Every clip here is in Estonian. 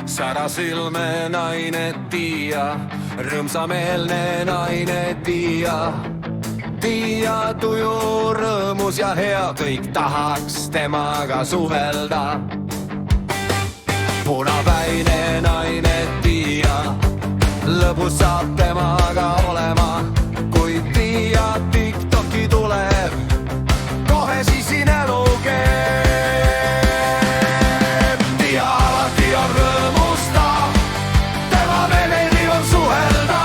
särasilme naine Tiia, rõõmsameelne naine Tiia. Tiia tuju, rõõmus ja hea, kõik tahaks temaga suhelda. Punapäine naine Tiia, lõbus saab temaga olema. Kui Tiia TikToki tuleb, kohe siis siin elu keeb. Tiia alati on rõõmusta, tema meeldiv on suhelda.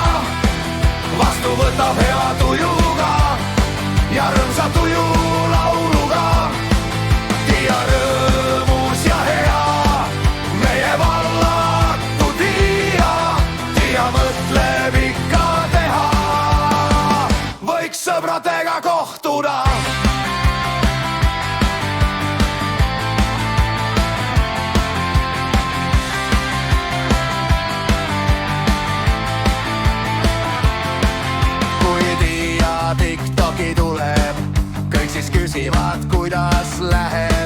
Vastu võtab hea tujuga ja rõõmsa tuju lauluga. Tiia rõõmus ja hea, meie vallatu Tiia. Tiia mõtleb ikka teha, võiks sõbradega kohtuda. TikToki tuleb, kõik siis küsivad, kuidas läheb.